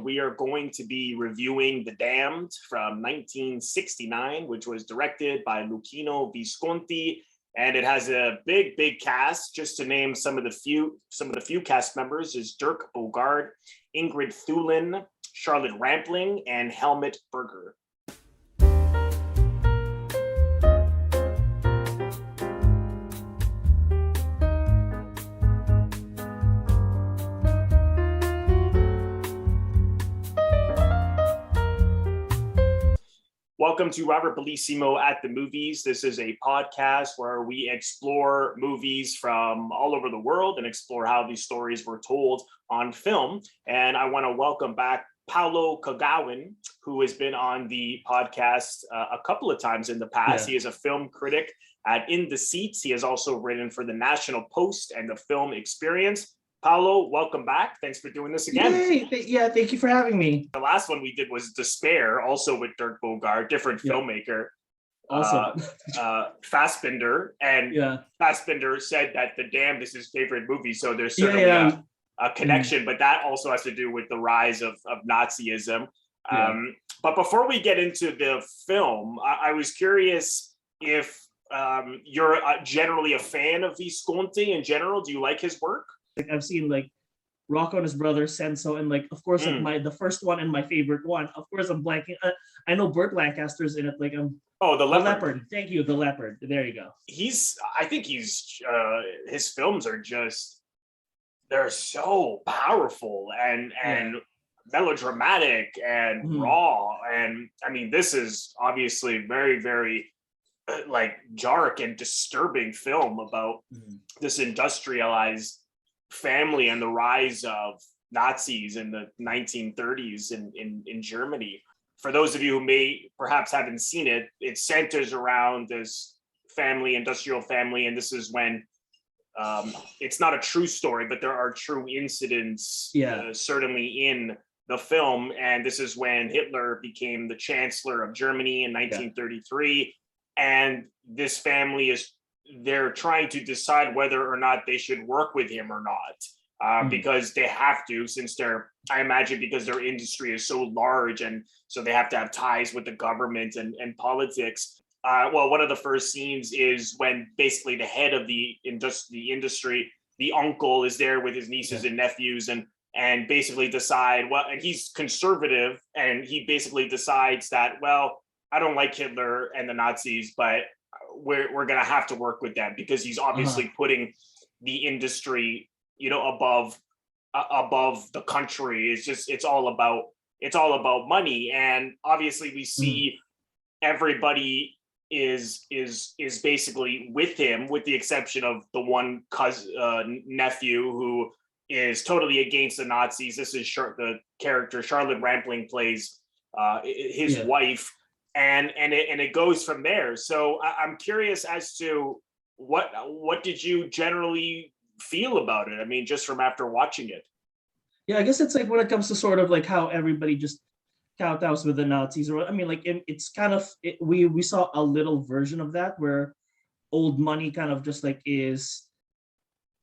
we are going to be reviewing The Damned from 1969, which was directed by Luchino Visconti, and it has a big cast. Just to name some of the few cast members is Dirk Bogarde, Ingrid Thulin, Charlotte Rampling, and Helmut Berger. Welcome to Robert Bellissimo at the Movies. This is a podcast where we explore movies from all over the world and explore how these stories were told on film. And I want to welcome back Paolo Kagawan, who has been on the podcast a couple of times in the past. Yeah. He is a film critic at In the Seats. He has also written for the National Post and the Film Experience. Paolo, welcome back. Thanks for doing this again. Yeah, thank you for having me. The last one we did was Despair, also with Dirk Bogarde, different filmmaker. Awesome. Fassbinder, and Fassbinder said that The Damned is his favorite movie, so there's certainly a connection, but that also has to do with the rise of Nazism. But before we get into the film, I was curious if you're generally a fan of Visconti in general. Do you like his work? Like I've seen like Rocco and his brother Senso, and like of course like the first one and my favorite one. Of course I'm blanking. I know Burt Lancaster's in it. Like the Leopard. Thank you, The Leopard. There you go. I think his films are just, they're so powerful and melodramatic and raw. And I mean, this is obviously very, very like dark and disturbing film about this industrialized family and the rise of Nazis in the 1930s in Germany. For those of you who may perhaps haven't seen it, it centers around this family, industrial family, and this is when it's not a true story, but there are true incidents certainly in the film. And this is when Hitler became the Chancellor of Germany in 1933, and this family they're trying to decide whether or not they should work with him or not, because they have to, since I imagine because their industry is so large, and so they have to have ties with the government and politics. One of the first scenes is when basically the head of the industry, the uncle, is there with his nieces and nephews, and basically decide, and he's conservative, and he basically decides that, I don't like Hitler and the Nazis, but we're gonna have to work with them, because he's obviously putting the industry, above the country. It's all about money. And obviously we see everybody is basically with him, with the exception of the one nephew who is totally against the Nazis. This is the character Charlotte Rampling plays his wife. And it goes from there. So I'm curious as to what did you generally feel about it? I mean, just from after watching it. Yeah, I guess it's like when it comes to sort of like how everybody just kowtows with the Nazis, or I mean, like it's kind of we saw a little version of that where old money kind of just like is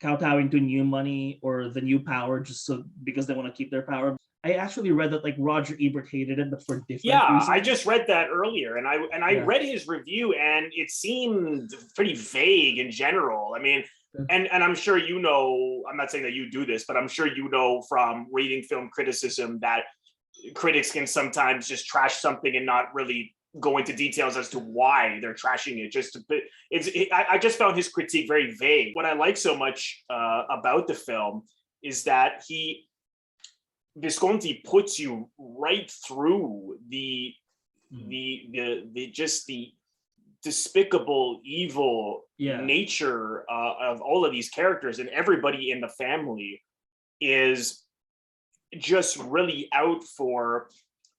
kowtowing to new money or the new power just so because they want to keep their power. I actually read that like Roger Ebert hated it, but for different reasons. I just read that earlier, and I read his review, and it seemed pretty vague in general. I mean, and I'm sure I'm not saying that you do this, but I'm sure from reading film criticism that critics can sometimes just trash something and not really go into details as to why they're trashing it. I just found his critique very vague. What I like so much about the film is that Visconti puts you right through the despicable, evil nature of all of these characters, and everybody in the family is just really out for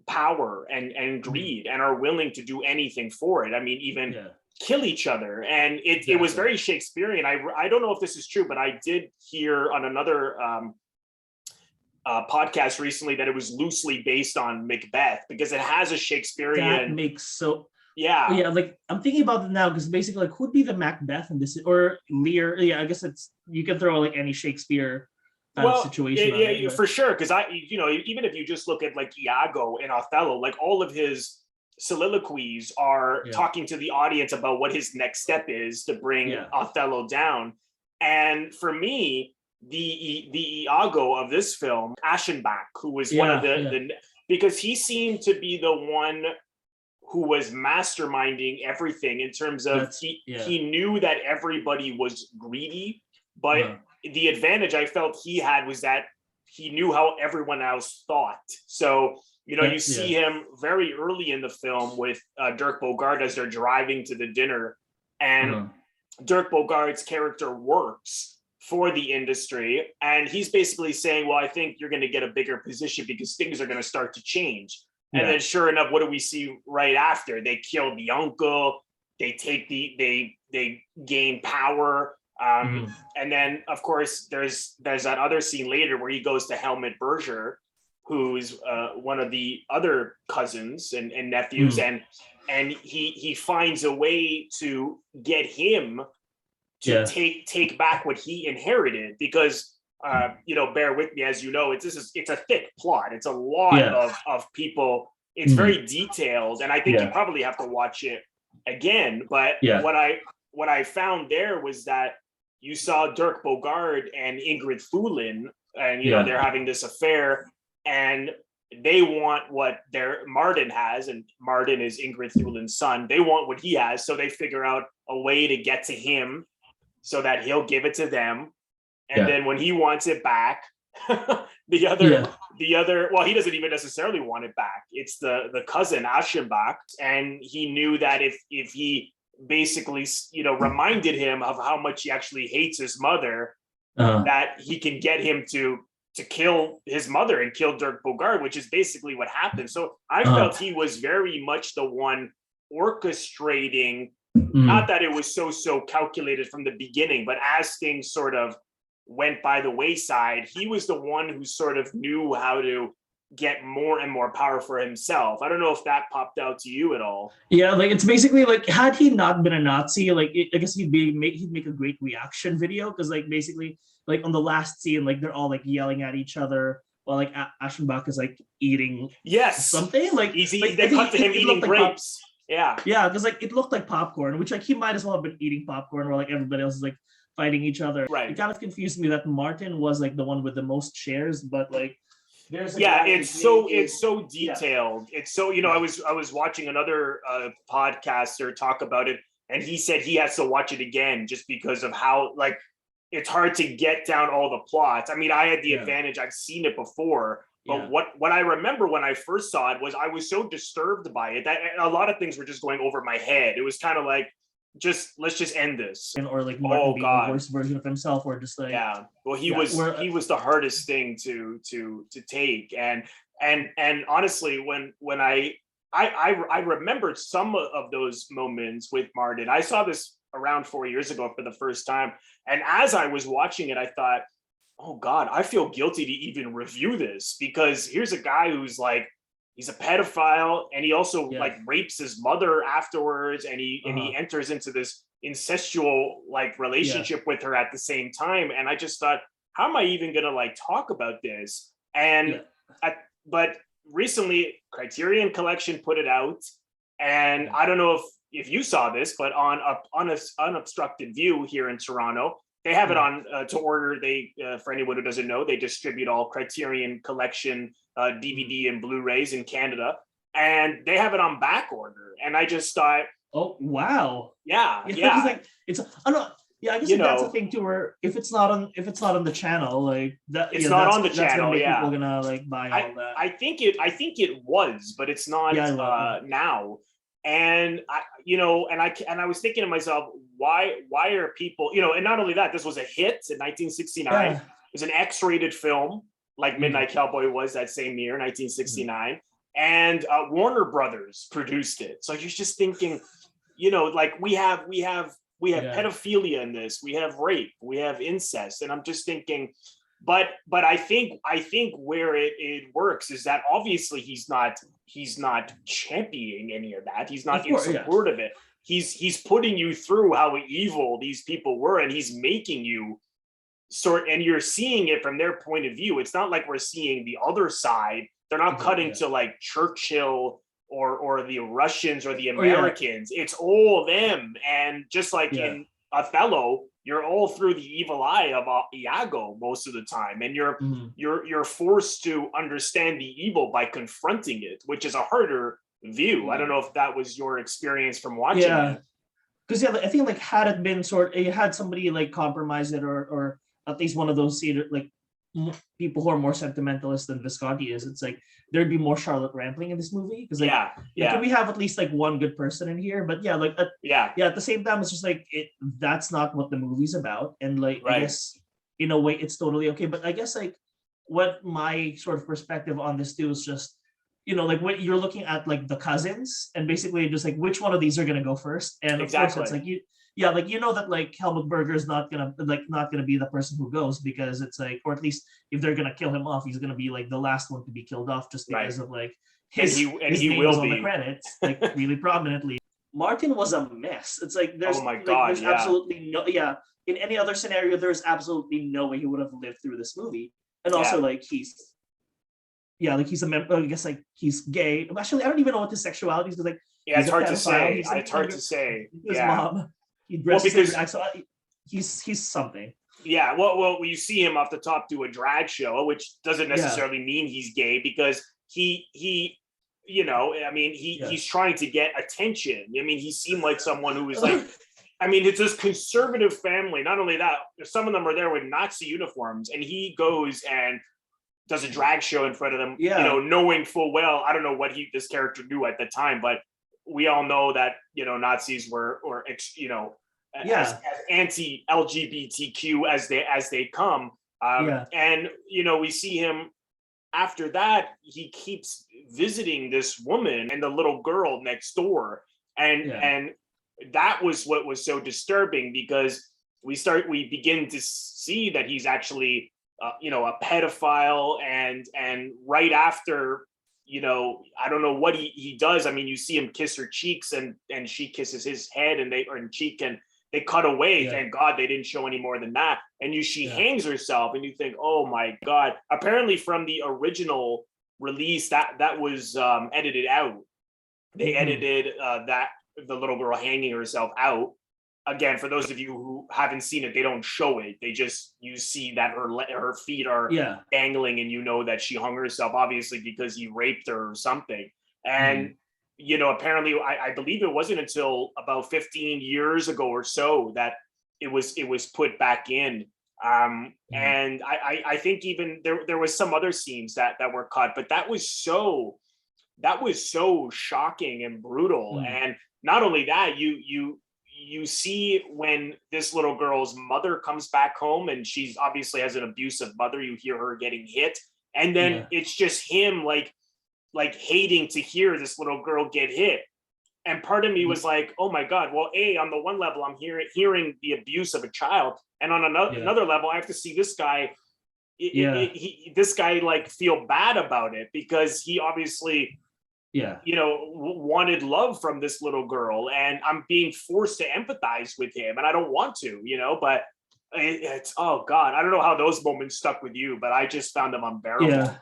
power and greed, and are willing to do anything for it. I mean, even kill each other. And it was very Shakespearean. I don't know if this is true, but I did hear on another podcast recently that it was loosely based on Macbeth, because it has a Shakespearean. That makes like I'm thinking about it now, because basically like who'd be the Macbeth in this, or Lear? Yeah, I guess you can throw like any Shakespeare kind of Well, situation on it. But for sure. Because even if you just look at like Iago in Othello, like all of his soliloquies are yeah, talking to the audience about what his next step is to bring yeah, Othello down. And for me, the Iago of this film, Aschenbach, who was one of yeah, yeah. the because he seemed to be the one who was masterminding everything in terms of That's yeah. he knew that everybody was greedy, but Uh-huh. the advantage I felt he had was that he knew how everyone else thought. So you That's see yeah. him very early in the film with Dirk Bogarde as they're driving to the dinner, and Uh-huh. Dirk Bogarde's character works for the industry, and he's basically saying, well, I think you're going to get a bigger position because things are going to start to change. And Yeah. then sure enough, what do we see right after? They kill the uncle, they take they gain power. Mhm. And then of course there's that other scene later where he goes to Helmut Berger, who's one of the other cousins and nephews, Mhm. and he finds a way to get him to Yeah. take back what he inherited because bear with me, as you know, it's a thick plot. It's a lot Yeah. of people. It's Mhm. very detailed, and I think you Yeah. probably have to watch it again. But Yeah. what I found there was that you saw Dirk Bogarde and Ingrid Thulin, and Yeah. they're having this affair, and they want what their Martin has, and Martin is Ingrid Thulin's son. They want what he has, so they figure out a way to get to him so that he'll give it to them. And Yeah. then when he wants it back, the other Yeah. well, he doesn't even necessarily want it back. It's the cousin Aschenbach, and he knew that if he basically reminded him of how much he actually hates his mother, Uh-huh. that he can get him to kill his mother and kill Dirk Bogarde, which is basically what happened. So I Uh-huh. felt he was very much the one orchestrating, not Mhm. that it was so calculated from the beginning, but as things sort of went by the wayside, he was the one who sort of knew how to get more and more power for himself. I don't know if that popped out to you at all. Yeah, like it's basically like had he not been a Nazi, like I guess he'd make a great reaction video because like basically like on the last scene, like they're all like yelling at each other while like Aschenbach is like eating Yes, something like I they cut think to him it eating looked like pop. grapes. Yeah, Yeah, because like it looked like popcorn, which like he might as well have been eating popcorn while like everybody else is like fighting each other. It right. kind of confused me that Martin was like the one with the most shares, but like there's a Yeah, guy whose name it's is so yeah detailed. It's so yeah I was watching another podcaster talk about it, and he said he has to watch it again just because of how like it's hard to get down all the plots. I mean, I had the yeah advantage, I've seen it before, but yeah what I remember when I first saw it was I was so disturbed by it that a lot of things were just going over my head. It was kind of like, just let's just end this. and or like Martin Oh being the God. worst version of himself, or just like Yeah. Well, yeah, he where was the hardest thing to take. And honestly, when I remembered some of those moments with Martin. I saw this around 4 years ago for the first time. And as I was watching it, I thought, oh God, I feel guilty to even review this because here's a guy who's like, he's a pedophile, and he also yeah like rapes his mother afterwards, and uh-huh he enters into this incestual like yeah relationship with her at the same time. And I just thought, how am I even gonna like talk about this? And yeah but recently Criterion Collection put it out, and yeah I don't know if you saw this, but on a unobstructed view here in Toronto, they have it yeah on to order. They for anyone who doesn't know, they distribute all Criterion Collection mhm. DVD and Blu-rays in Canada, and they have it on back order. And I just thought, Oh wow. yeah, Yeah, because yeah, like it's I don't yeah, I guess you like that's a know, thing too where if it's not on the channel, like that it's yeah, not on the that's gonna channel. make people Yeah, gonna like buy I all that. I think it was, but it's not Yeah, I love now. And I was thinking to myself, why are people, and not only that, this was a hit in 1969. It yeah. was an X-rated film, like Mm, Midnight Cowboy was that same year, mm, 1969, and Warner Brothers produced it. So you're just thinking, like we have yeah. pedophilia in this, we have rape, we have incest, and I'm just thinking, but I think where it works is that obviously he's not championing any of that. He's Of not in course, yeah. support of it. He's putting you through how evil these people were, and he's making you and you're seeing it from their point of view. It's not like we're seeing the other side. They're not cutting to like Churchill or the Russians or the Americans. It's all them. And just like in Othello, you're all through the evil eye of Iago most of the time, and you're forced to understand the evil by confronting it, which is a harder view. I don't know if that was your experience from watching it. Because I think like had it been you had somebody like compromise it, or at least one of those like people who are more sentimentalist than Visconti is, it's like there'd be more Charlotte Rampling in this movie, because like we have at least like one good person in here, but at the same time it's just like that's not what the movie's about, and like I guess in a way it's totally okay. But I guess like what my sort of perspective on this too is just, like when you're looking at like the cousins, and basically just like which one of these are gonna go first, and of course it's like that like Helmut Berger is not gonna be the person who goes, because it's like, or at least if they're gonna kill him off, he's gonna be like the last one to be killed off, just because of like his name was on the credits like really prominently. Martin was a mess. It's like there's absolutely no in any other scenario there's absolutely no way he would have lived through this movie. And also like he's a member, I guess like he's gay. Actually, I don't even know what his sexuality is, because like it's hard to say. It's hard to say. His mom, he dresses because he's something. Yeah, well, you see him off the top do a drag show, which doesn't necessarily mean he's gay, because he's trying to get attention. I mean, he seemed like someone who was like, I mean, it's this conservative family. Not only that, some of them are there with Nazi uniforms, and he goes and does a drag show in front of them, knowing full well, I don't know what this character knew at the time, but we all know that, Nazis were, as anti-LGBTQ as they come. And, we see him after that, he keeps visiting this woman and the little girl next door. And that was what was so disturbing, because we begin to see that he's actually a pedophile, and right after, I don't know what he does. I mean, you see him kiss her cheeks, and she kisses his head, and they cut away. Thank God they didn't show any more than that. And she hangs herself, and you think, oh my God. Apparently from the original release, that was edited out. They edited that the little girl hanging herself out. Again, for those of you who haven't seen it, they don't show it. You see that her feet are dangling, and that she hung herself, obviously because he raped her or something. And apparently, I believe it wasn't until about 15 years ago or so that it was put back in. And I think even there was some other scenes that were cut, but that was so shocking and brutal. And not only that, you see when this little girl's mother comes back home, and she's obviously has an abusive mother, you hear her getting hit, and then it's just him like hating to hear this little girl get hit. And part of me was like, oh my God, well, on the one level, I'm hearing the abuse of a child, and on another level, I have to see this guy like feel bad about it, because he obviously wanted love from this little girl, and I'm being forced to empathize with him, and I don't want to, but it's, oh God, I don't know how those moments stuck with you, but I just found them unbearable.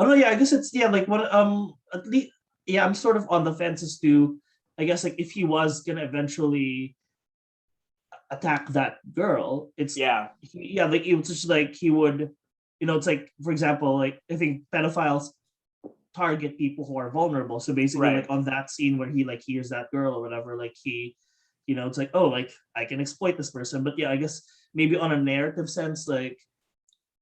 I guess it's like what at least I'm sort of on the fence as to, I guess, like if he was gonna eventually attack that girl, it's like it was just like he would, it's like, for example, like I think pedophiles target people who are vulnerable. So basically, like on that scene where he like hears that girl or whatever, like he, it's like, oh, like I can exploit this person. But I guess maybe on a narrative sense, like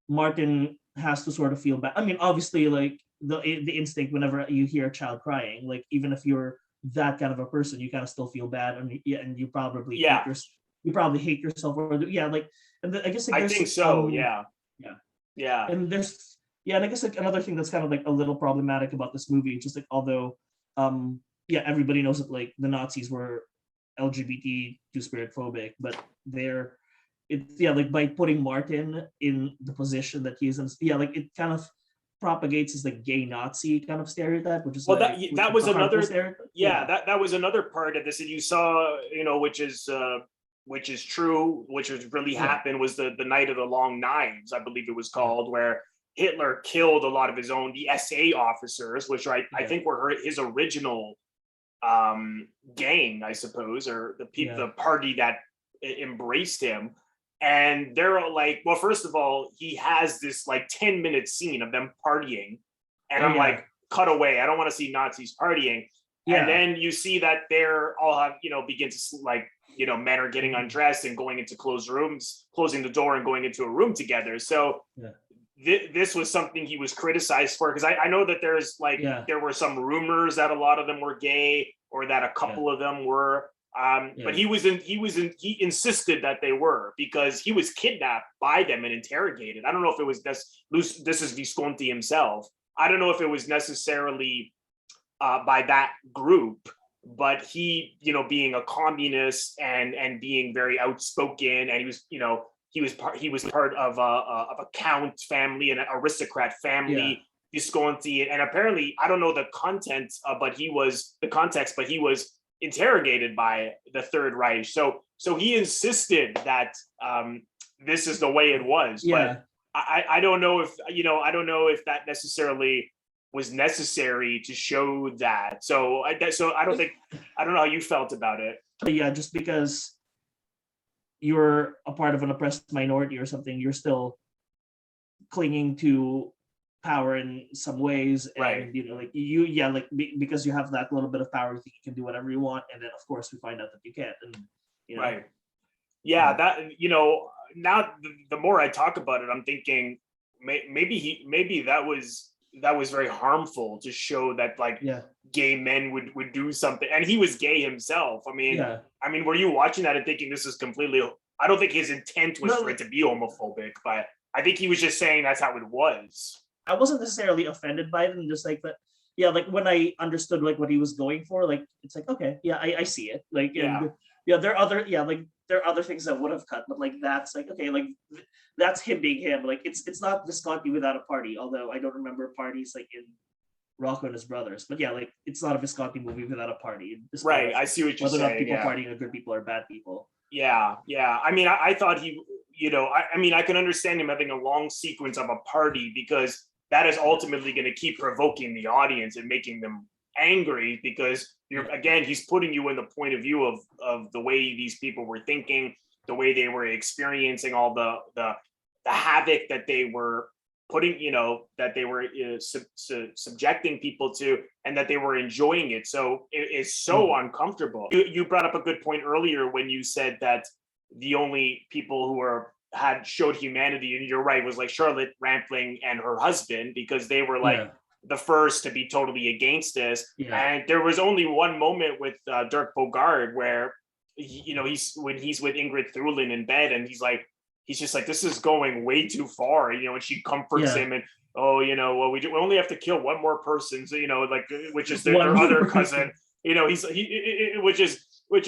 Martin has to sort of feel bad. I mean, obviously, like the instinct whenever you hear a child crying, like even if you're that kind of a person, you kind of still feel bad, and you probably hate yourself, or like, and I guess like, I think so. And there's and I guess like another thing that's kind of like a little problematic about this movie, just like, although everybody knows that like the Nazis were LGBT two-spirit phobic, but like by putting Martin in the position that he's in, like it kind of propagates as the gay Nazi kind of stereotype, which is that was another that was another part of this, and you saw, which is which is true, which was really happened, was the Night of the Long Knives, I believe it was called, where Hitler killed a lot of his own, the SA officers, which I think were his original gang, I suppose, or the party that embraced him. And they're like, well, first of all, he has this like 10-minute scene of them partying, and I'm like, cut away, I don't want to see Nazis partying. And then you see that they're all have, begin to like, men are getting undressed and going into closed rooms, closing the door and going into a room together. So this was something he was criticized for, because I know that there's like there were some rumors that a lot of them were gay, or that a couple of them were, but he insisted that they were, because he was kidnapped by them and interrogated. I don't know if it was this is Visconti himself. I don't know if it was necessarily by that group, but he, being a communist and being very outspoken, and he was part of a count family, an aristocrat family, Visconti, and apparently, I don't know the content, but he was interrogated by the Third Reich. So he insisted that this is the way it was. But I don't know if that necessarily was necessary to show that. So I don't know how you felt about it. Yeah, just because you're a part of an oppressed minority or something, you're still clinging to power in some ways, and because you have that little bit of power, you think you can do whatever you want, and then of course we find out that you can't, and that now the more I talk about it, I'm thinking maybe that was very harmful, to show that gay men would do something, and he was gay himself. I mean, were you watching that and thinking this is completely? I don't think his intent was for it to be homophobic, but I think he was just saying that's how it was. I wasn't necessarily offended by it, and just like that. Yeah, like when I understood like what he was going for, like it's like, okay, I see it. Like there are other things that would have cut, but like that's like, okay, like that's him being him. Like it's not Visconti without a party, although I don't remember parties like in Rocco and his brothers. But like it's not a Visconti movie without a party. Right, I see what you're saying. Whether or not people partying are good people or bad people. Yeah. I mean, I thought he, I mean, I can understand him having a long sequence of a party, because that is ultimately going to keep provoking the audience and making them angry, because he's putting you in the point of view of the way these people were thinking, the way they were experiencing all the havoc that they were putting, that they were subjecting people to, and that they were enjoying it. So it's so uncomfortable. You brought up a good point earlier when you said that the only people who showed humanity, and you're right, was like Charlotte Rampling and her husband, because they were like the first to be totally against this. And there was only one moment with Dirk Bogarde where he's with Ingrid Thulin in bed, and he's just like, this is going way too far, and she comforts him, and well, we only have to kill one more person, so which is their other cousin, which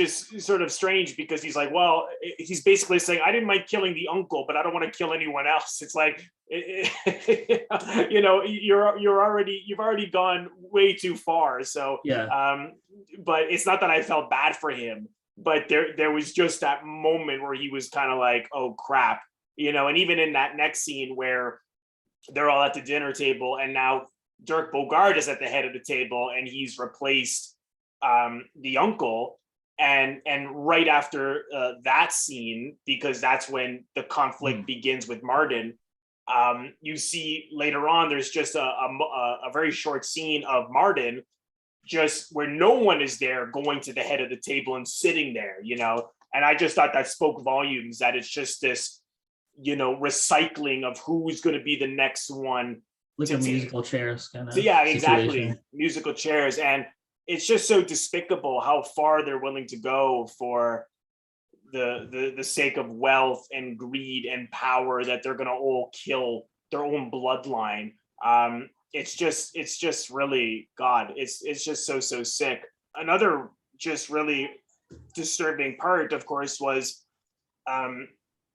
is sort of strange, because he's like, well, he's basically saying, I didn't mind killing the uncle, but I don't want to kill anyone else. It's like, you've already gone way too far. So, but it's not that I felt bad for him, but there was just that moment where he was kind of like, oh crap, and even in that next scene where they're all at the dinner table, and now Dirk Bogarde is at the head of the table, and he's replaced the uncle. And right after that scene, because that's when the conflict begins with Martin, you see later on, there's just a very short scene of Martin just where no one is there, going to the head of the table and sitting there, and I just thought that spoke volumes, that it's just this, recycling of who's going to be the next one. Like a musical chairs kind of. So, exactly. Musical chairs. And it's just so despicable how far they're willing to go for the sake of wealth and greed and power, that they're going to all kill their own bloodline. It's just really, God, it's just so sick. Another just really disturbing part, of course, was,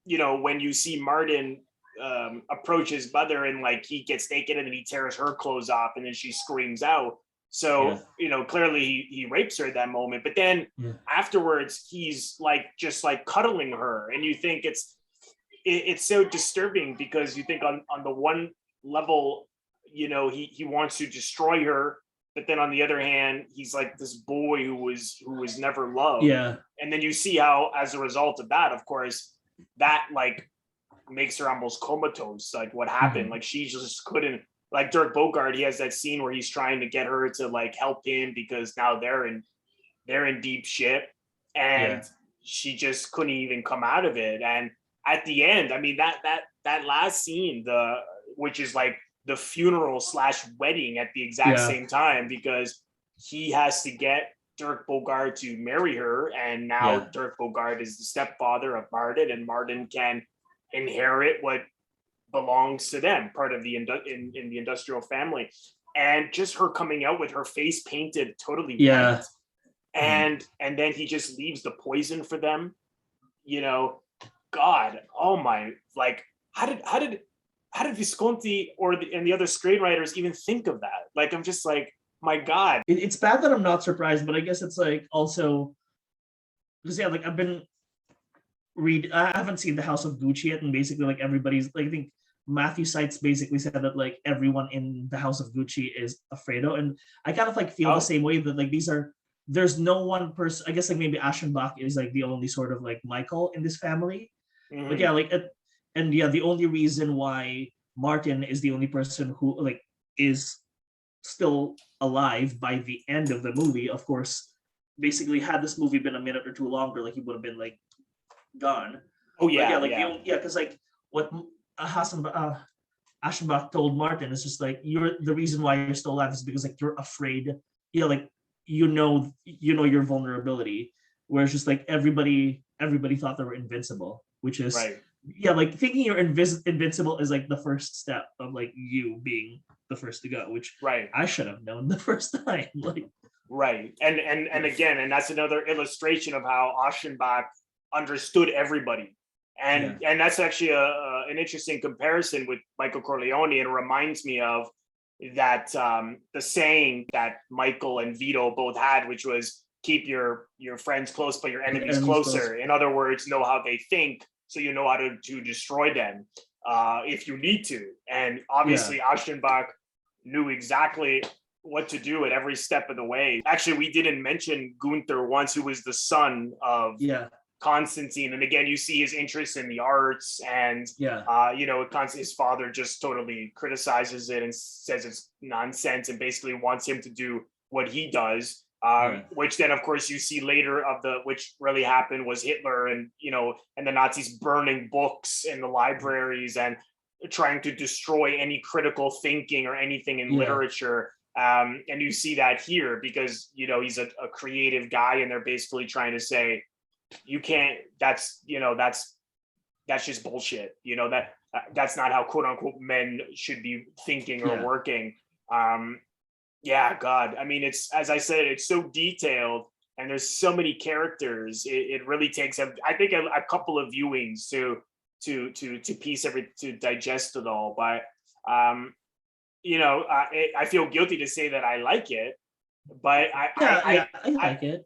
when you see Martin approach his mother, and like he gets naked and then he tears her clothes off and then she screams out. So, clearly he rapes her at that moment, but then afterwards he's like just like cuddling her, and you think it's so disturbing, because you think on the one level, he wants to destroy her, but then on the other hand, he's like this boy who was never loved. Yeah. And then you see how, as a result of that, of course, that like makes her almost comatose. Like what happened, like she just couldn't. Like Dirk Bogarde, he has that scene where he's trying to get her to like help him, because now they're in deep shit, and she just couldn't even come out of it. And at the end, I mean, that last scene, which is like the funeral / wedding at the exact same time, because he has to get Dirk Bogarde to marry her, and now Dirk Bogarde is the stepfather of Martin, and Martin can inherit what belongs to them, part of the in the industrial family. And just her coming out with her face painted totally white, and then he just leaves the poison for them. God, oh my, like how did Visconti and the other screenwriters even think of that? Like, I'm just like, my God. It's bad that I'm not surprised, but I guess it's like also because like I haven't seen The House of Gucci yet, and basically like everybody's like, I think Matthew Seitz basically said that like everyone in The House of Gucci is Alfredo, and I kind of like feel the same way, that like there's no one person. I guess like maybe Aschenbach is like the only sort of like Michael in this family, but the only reason why Martin is the only person who like is still alive by the end of the movie. Of course, basically had this movie been a minute or two longer, like he would have been like gone. Because like what Aschenbach told Martin is just like, the reason why you're still alive is because like you're afraid, like your vulnerability. Whereas just like everybody thought they were invincible, which is like thinking you're invincible is like the first step of like you being the first to go, which I should have known the first time. Like and again, and that's another illustration of how Aschenbach understood everybody. And that's actually an interesting comparison with Michael Corleone. It reminds me of that the saying that Michael and Vito both had, which was keep your friends close but your enemies closer. In other words, know how they think, so you know how to destroy them if you need to. And obviously Aschenbach knew exactly what to do at every step of the way. Actually, we didn't mention Gunther once, who was the son of Constantine, and again you see his interest in the arts, and his father just totally criticizes it and says it's nonsense, and basically wants him to do what he does, which then of course you see later which really happened was Hitler and the Nazis burning books in the libraries and trying to destroy any critical thinking or anything in literature. And you see that here because he's a creative guy, and they're basically trying to say, you can't, that's just bullshit. That's not how quote unquote men should be thinking or working. God, I mean, it's, as I said, it's so detailed and there's so many characters. It really takes I think a couple of viewings to piece to digest it all. But I feel guilty to say that I like it, but I like it.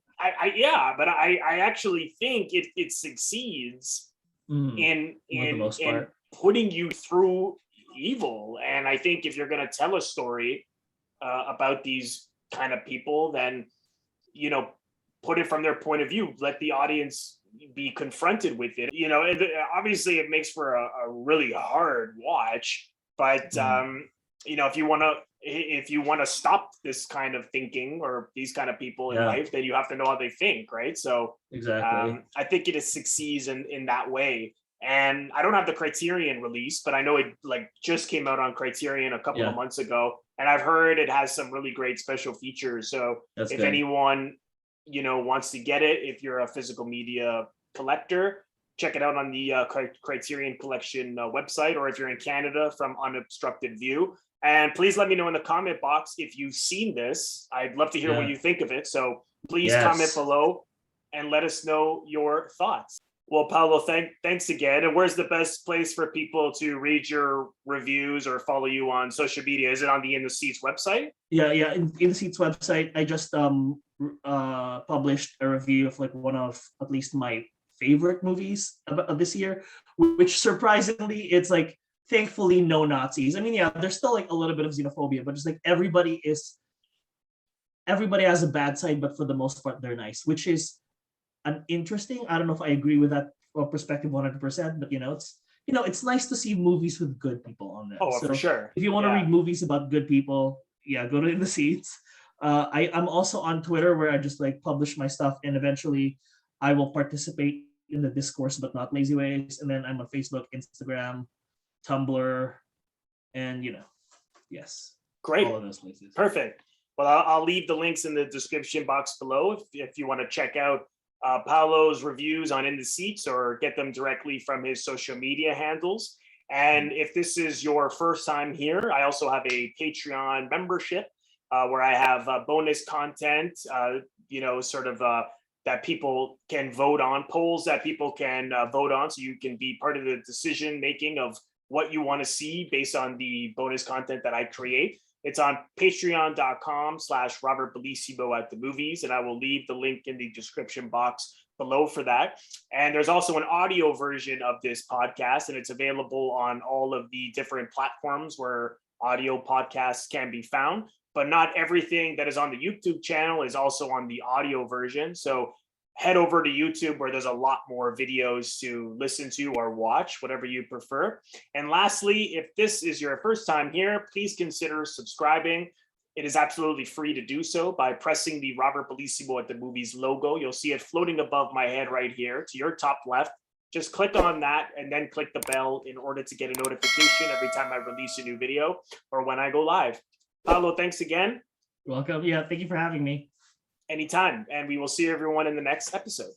But I actually think it succeeds in putting you through evil. And I think if you're going to tell a story about these kind of people, then put it from their point of view. Let the audience be confronted with it. Obviously it makes for a really hard watch, but if you want to stop this kind of thinking or these kind of people in life, then you have to know how they think, right? So exactly. I think it succeeds in that way. And I don't have the Criterion release, but I know it like just came out on Criterion a couple of months ago, and I've heard it has some really great special features. So if anyone wants to get it, if you're a physical media collector, check it out on the Criterion Collection website, or if you're in Canada, from Unobstructed View. And please let me know in the comment box if you've seen this. I'd love to hear what you think of it. So please comment below and let us know your thoughts. Well, Paolo, thanks again. And where's the best place for people to read your reviews or follow you on social media? Is it on the In the Seats website? Yeah. In the Seats website, I just published a review of like one of at least my favorite movies of this year, which surprisingly, it's like thankfully no Nazis. I mean, yeah, there's still like a little bit of xenophobia, but just like everybody has a bad side, but for the most part, they're nice, which is an interesting. I don't know if I agree with that perspective 100%, but it's nice to see movies with good people on them. Oh, so for sure. If you want to read movies about good people, yeah, go to In the Seats. I'm also on Twitter where I just like publish my stuff, and eventually I will participate in the discourse, but not lazy ways. And then I'm on Facebook, Instagram, Tumblr, and yes, great, all of those places. Perfect. Well, I'll leave the links in the description box below if you want to check out Paolo's reviews on In the Seats or get them directly from his social media handles. And if this is your first time here, I also have a Patreon membership where I have bonus content, that people can vote on, polls that people can vote on. So you can be part of the decision making of what you want to see based on the bonus content that I create. It's on patreon.com/Robert Bellissimo at the movies. And I will leave the link in the description box below for that. And there's also an audio version of this podcast, and it's available on all of the different platforms where audio podcasts can be found. But not everything that is on the YouTube channel is also on the audio version. So head over to YouTube where there's a lot more videos to listen to or watch, whatever you prefer. And lastly, if this is your first time here, please consider subscribing. It is absolutely free to do so by pressing the Robert Bellissimo at the movies logo. You'll see it floating above my head right here to your top left. Just click on that and then click the bell in order to get a notification every time I release a new video or when I go live. Paolo, thanks again. You're welcome. Yeah, thank you for having me. Anytime. And we will see everyone in the next episode.